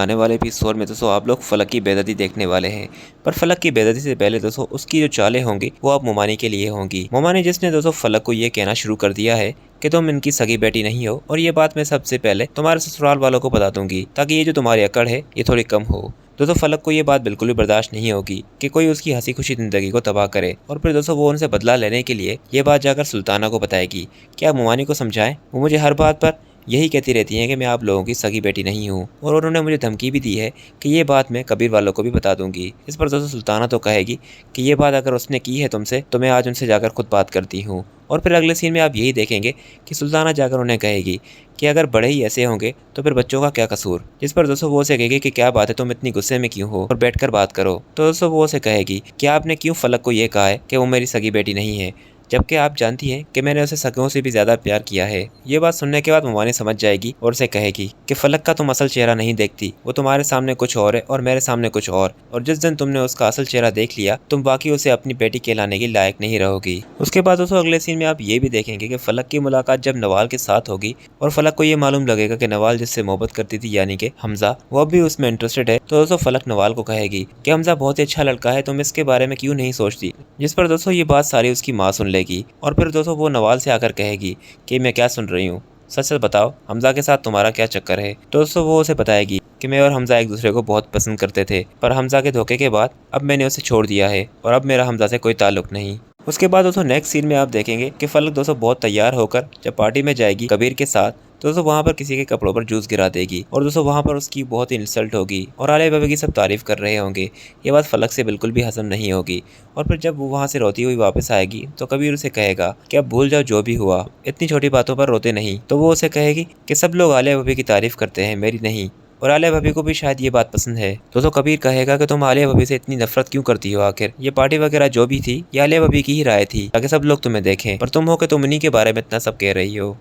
आने वाले एपिसोड में दोस्तों आप लोग फलक की बेइज्जती देखने वाले हैं। पर फलक की बेइज्जती से पहले दोस्तों उसकी जो चालें होंगी वो अब मोमानी के लिए होंगी। मोमानी जिसने दोस्तों फलक को ये कहना शुरू कर दिया है कि तुम इनकी सगी बेटी नहीं हो, और ये बात मैं सबसे पहले तुम्हारे ससुराल वालों को बता दूंगी ताकि ये जो तुम्हारी अकड़ है ये थोड़ी कम हो। दोस्तों फलक को ये बात बिल्कुल भी बर्दाश्त नहीं होगी कि कोई उसकी हंसी खुशी जिंदगी को तबाह करे, और फिर दोस्तों वो उनसे बदला लेने के लिए ये बात जाकर सुल्ताना को बताएगी। क्या मोमानी को समझाएं, वो मुझे हर बात पर यही कहती रहती हैं कि मैं आप लोगों की सगी बेटी नहीं हूँ, और उन्होंने मुझे धमकी भी दी है कि ये बात मैं कबीर वालों को भी बता दूंगी। इस पर दोस्तों सुल्ताना तो कहेगी कि ये बात अगर उसने की है तुमसे तो मैं आज उनसे जाकर खुद बात करती हूँ। और फिर अगले सीन में आप यही देखेंगे कि सुल्ताना जाकर उन्हें कहेगी कि अगर बड़े ही ऐसे होंगे तो फिर बच्चों का क्या कसूर। जिस पर दोस्तों वो उसे कहेगी कि क्या बात है, तुम इतनी गुस्से में क्यों हो और बैठकर बात करो। तो दोस्तों वो उसे कहेगी कि आपने क्यों फलक को ये कहा है कि वो मेरी सगी बेटी नहीं है, जबकि आप जानती हैं कि मैंने उसे सगों से भी ज्यादा प्यार किया है। ये बात सुनने के बाद मोमानी समझ जाएगी और उसे कहेगी कि फलक का तुम असल चेहरा नहीं देखती, वो तुम्हारे सामने कुछ और है और मेरे सामने कुछ और जिस दिन तुमने उसका असल चेहरा देख लिया तुम बाकी उसे अपनी बेटी कहलाने की लायक नहीं रहोगी। उसके बाद दोस्तों अगले सीन में आप ये भी देखेंगे कि फलक की मुलाकात जब नवाल के साथ होगी और फलक को ये मालूम लगेगा कि नवाल जिससे मोहब्बत करती थी यानी कि हमजा, वो भी उसमें इंटरेस्टेड है। तो दोस्तों फलक नवाल को कहेगी कि हमजा बहुत ही अच्छा लड़का है, तुम इसके बारे में क्यों नहीं सोचती। जिस पर दोस्तों ये बात सारी उसकी माँ सुन लेगी, और फिर दोस्तों वो नवाल से आकर कहेगी कि मैं क्या सुन रही हूँ, सच सच बताओ हमजा के साथ तुम्हारा क्या चक्कर है। तो दोस्तों वो उसे बताएगी कि मैं और हमजा एक दूसरे को बहुत पसंद करते थे, पर हमजा के धोखे के बाद अब मैंने उसे छोड़ दिया है और अब मेरा हमजा से कोई ताल्लुक नहीं। उसके बाद दोस्तों नेक्स्ट सीन में आप देखेंगे कि फलक दोस्तों बहुत तैयार होकर जब पार्टी में जाएगी कबीर के साथ, तो दोस्तों वहाँ पर किसी के कपड़ों पर जूस गिरा देगी, और दोस्तों वहाँ पर उसकी बहुत ही इंसल्ट होगी और आलिया भाभी की सब तारीफ कर रहे होंगे। ये बात फलक से बिल्कुल भी हजम नहीं होगी, और फिर जब वो वहाँ से रोती हुई वापस आएगी तो कबीर उसे कहेगा कि अब भूल जाओ जो भी हुआ, इतनी छोटी बातों पर रोते नहीं। तो वो उसे कहेगी कि सब लोग आलिया भाभी की तारीफ करते हैं, मेरी नहीं, और आलिया भाभी को भी शायद ये बात पसंद है। दोस्तों कबीर कहेगा कि तुम आलिया भाभी से इतनी नफरत क्यों करती हो, आखिर ये पार्टी वगैरह जो भी थी ये आलिया भाभी की ही राय थी ताकि सब लोग तुम्हें देखें, पर तुम हो कि तुम उन्हीं के बारे में इतना सब कह रही हो।